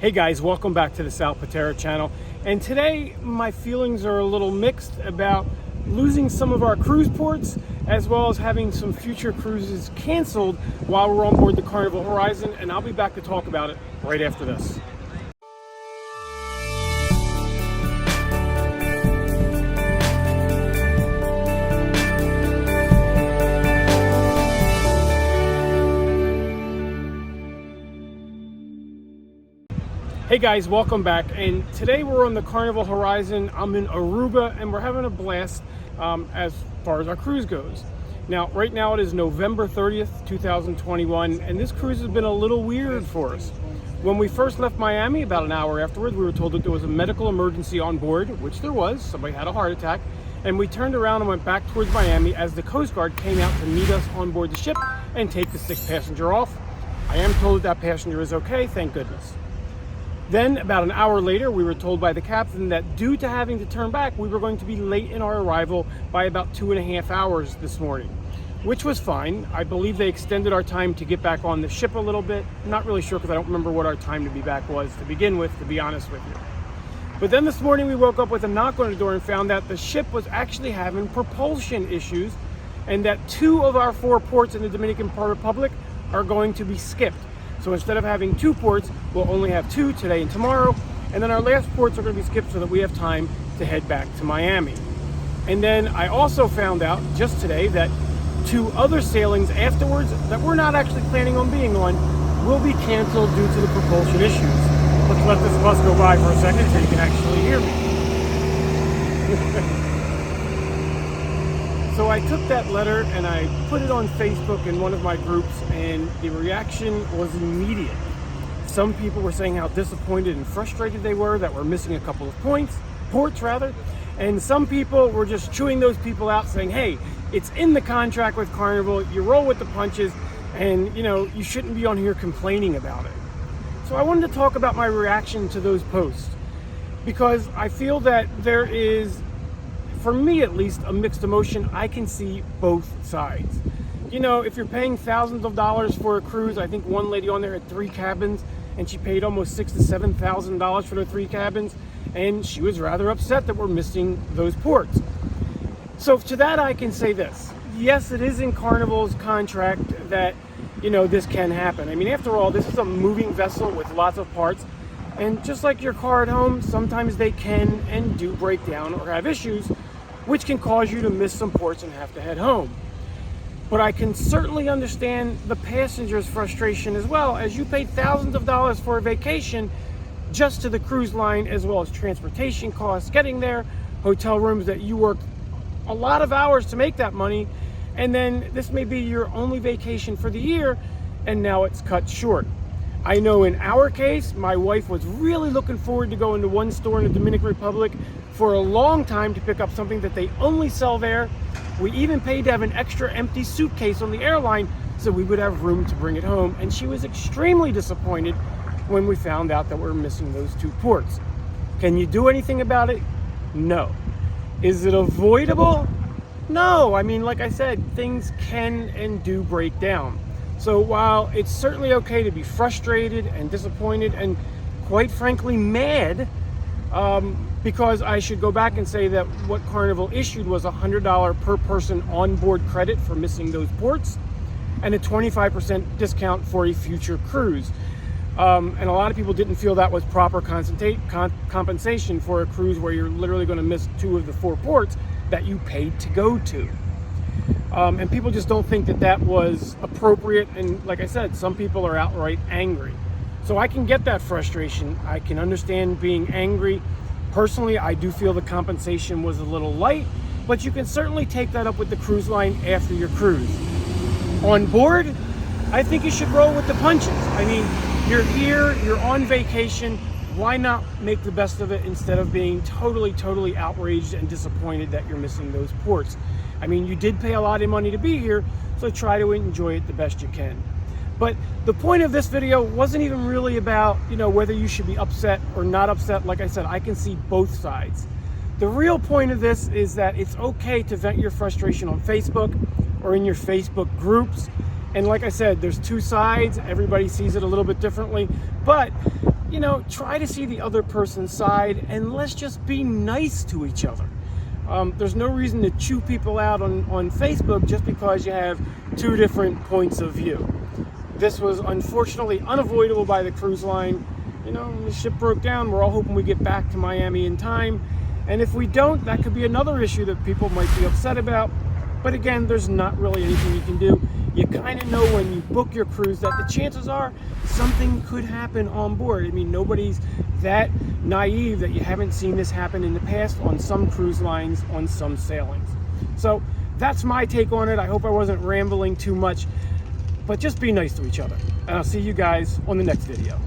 Hey guys, welcome back to the Sal Patera channel. And today my feelings are a little mixed about losing some of our cruise ports as well as having some future cruises canceled while we're on board the Carnival Horizon, and I'll be back to talk about it right after this. Hey guys, welcome back, and today we're on the Carnival Horizon. I'm in Aruba and we're having a blast as far as our cruise goes. Now, right now it is November 30th, 2021, and this cruise has been a little weird for us. When we first left Miami, about an hour afterwards, we were told that there was a medical emergency on board, which there was. Somebody had a heart attack, and we turned around and went back towards Miami as the Coast Guard came out to meet us on board the ship and take the sick passenger off. I am told that passenger is okay, thank goodness. Then, about an hour later, we were told by the captain that due to having to turn back, we were going to be late in our arrival by about 2.5 hours this morning, which was fine. I believe they extended our time to get back on the ship a little bit. I'm not really sure because I don't remember what our time to be back was to begin with, to be honest with you. But then this morning we woke up with a knock on the door and found that the ship was actually having propulsion issues and that 2 of our 4 ports in the Dominican Republic are going to be skipped. So instead of having 2 ports, we'll only have 2 today and tomorrow. And then our last ports are going to be skipped so that we have time to head back to Miami. And then I also found out just today that 2 other sailings afterwards that we're not actually planning on being on will be canceled due to the propulsion issues. Let's let this bus go by for a second so you can actually hear me. So I took that letter and I put it on Facebook in one of my groups, and the reaction was immediate. Some people were saying how disappointed and frustrated they were that we're missing a couple of ports rather. And some people were just chewing those people out saying, hey, it's in the contract with Carnival, you roll with the punches, and you shouldn't be on here complaining about it. So I wanted to talk about my reaction to those posts because I feel that there is, for me at least, a mixed emotion. I can see both sides. If you're paying thousands of dollars for a cruise, I think one lady on there had 3 cabins and she paid almost $6,000 to $7,000 for the 3 cabins, and she was rather upset that we're missing those ports. So to that I can say this: yes, it is in Carnival's contract that this can happen. I mean, after all, this is a moving vessel with lots of parts, and just like your car at home, sometimes they can and do break down or have issues, which can cause you to miss some ports and have to head home. But I can certainly understand the passenger's frustration as well, as you paid thousands of dollars for a vacation just to the cruise line, as well as transportation costs, getting there, hotel rooms that you worked a lot of hours to make that money, and then this may be your only vacation for the year, and now it's cut short. I know in our case, my wife was really looking forward to going to one store in the Dominican Republic for a long time to pick up something that they only sell there. We even paid to have an extra empty suitcase on the airline so we would have room to bring it home. And she was extremely disappointed when we found out that we're missing those 2 ports. Can you do anything about it? No. Is it avoidable? No. I mean, like I said, things can and do break down. So while it's certainly okay to be frustrated and disappointed and quite frankly mad, because I should go back and say that what Carnival issued was a $100 per person onboard credit for missing those ports and a 25% discount for a future cruise. And a lot of people didn't feel that was proper compensation for a cruise where you're literally going to miss 2 of the 4 ports that you paid to go to. And people just don't think that that was appropriate. And like I said, some people are outright angry. So I can get that frustration. I can understand being angry. Personally, I do feel the compensation was a little light, but you can certainly take that up with the cruise line after your cruise. On board, I think you should roll with the punches. I mean, you're here, you're on vacation. Why not make the best of it instead of being totally outraged and disappointed that you're missing those ports? I mean, you did pay a lot of money to be here, so try to enjoy it the best you can. But the point of this video wasn't even really about, whether you should be upset or not upset. Like I said, I can see both sides. The real point of this is that it's okay to vent your frustration on Facebook or in your Facebook groups. And like I said, there's two sides. Everybody sees it a little bit differently. But, you know, try to see the other person's side, and let's just be nice to each other. There's no reason to chew people out on Facebook just because you have two different points of view. This was unfortunately unavoidable by the cruise line. You know, the ship broke down. We're all hoping we get back to Miami in time. And if we don't, that could be another issue that people might be upset about. But again, there's not really anything you can do. You kind of know when you book your cruise that the chances are something could happen on board. I mean, nobody's that naive that you haven't seen this happen in the past on some cruise lines, on some sailings. So that's my take on it. I hope I wasn't rambling too much, but just be nice to each other. And I'll see you guys on the next video.